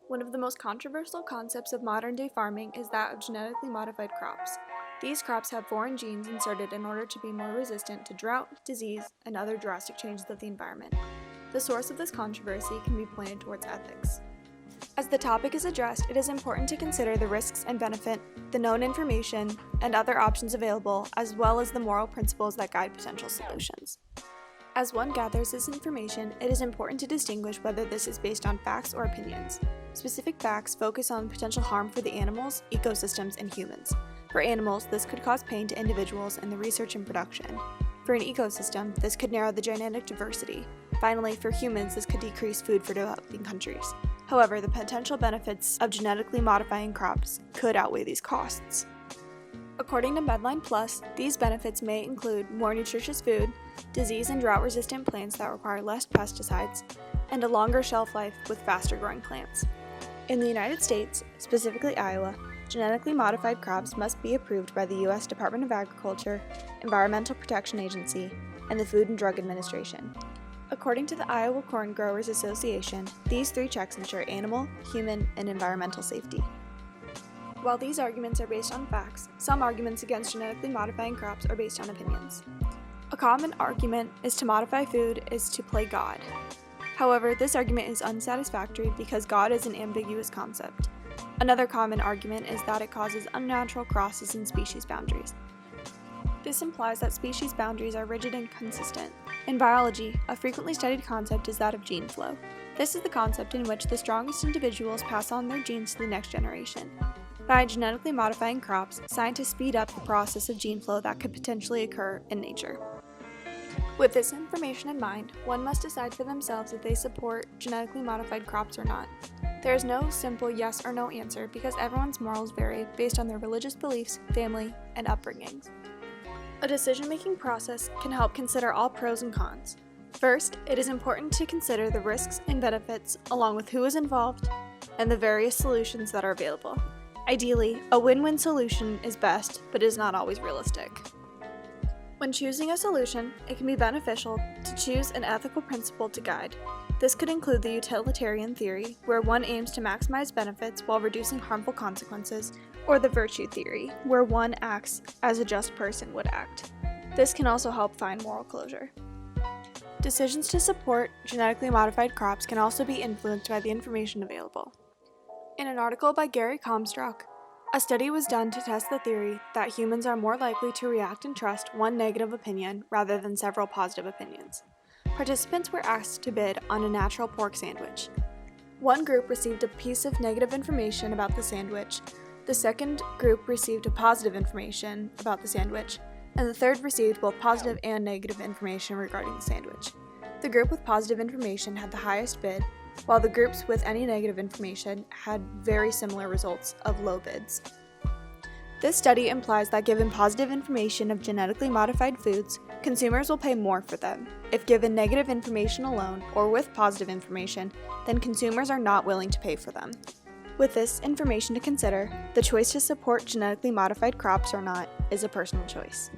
One of the most controversial concepts of modern-day farming is that of genetically modified crops. These crops have foreign genes inserted in order to be more resistant to drought, disease, and other drastic changes of the environment. The source of this controversy can be pointed towards ethics. As the topic is addressed, it is important to consider the risks and benefit, the known information, and other options available, as well as the moral principles that guide potential solutions. As one gathers this information, it is important to distinguish whether this is based on facts or opinions. Specific facts focus on potential harm for the animals, ecosystems, and humans. For animals, this could cause pain to individuals in the research and production. For an ecosystem, this could narrow the genetic diversity. Finally, for humans, this could decrease food for developing countries. However, the potential benefits of genetically modifying crops could outweigh these costs. According to Medline Plus, these benefits may include more nutritious food, disease and drought-resistant plants that require less pesticides, and a longer shelf life with faster-growing plants. In the United States, specifically Iowa, genetically modified crops must be approved by the U.S. Department of Agriculture, Environmental Protection Agency, and the Food and Drug Administration. According to the Iowa Corn Growers Association, these three checks ensure animal, human, and environmental safety. While these arguments are based on facts, some arguments against genetically modifying crops are based on opinions. A common argument is to modify food is to play God. However, this argument is unsatisfactory because God is an ambiguous concept. Another common argument is that it causes unnatural crosses in species boundaries. This implies that species boundaries are rigid and consistent. In biology, a frequently studied concept is that of gene flow. This is the concept in which the strongest individuals pass on their genes to the next generation. By genetically modifying crops, scientists speed up the process of gene flow that could potentially occur in nature. With this information in mind, one must decide for themselves if they support genetically modified crops or not. There is no simple yes or no answer because everyone's morals vary based on their religious beliefs, family, and upbringings. A decision-making process can help consider all pros and cons. First, it is important to consider the risks and benefits along with who is involved and the various solutions that are available. Ideally, a win-win solution is best, but is not always realistic. When choosing a solution, it can be beneficial to choose an ethical principle to guide. This could include the utilitarian theory, where one aims to maximize benefits while reducing harmful consequences, or the virtue theory, where one acts as a just person would act. This can also help find moral closure. Decisions to support genetically modified crops can also be influenced by the information available. In an article by Gary Comstock, a study was done to test the theory that humans are more likely to react and trust one negative opinion rather than several positive opinions. Participants were asked to bid on a natural pork sandwich. One group received a piece of negative information about the sandwich, the second group received positive information about the sandwich, and the third received both positive and negative information regarding the sandwich. The group with positive information had the highest bid, while the groups with any negative information had very similar results of low bids. This study implies that given positive information of genetically modified foods, consumers will pay more for them. If given negative information alone or with positive information, then consumers are not willing to pay for them. With this information to consider, the choice to support genetically modified crops or not is a personal choice.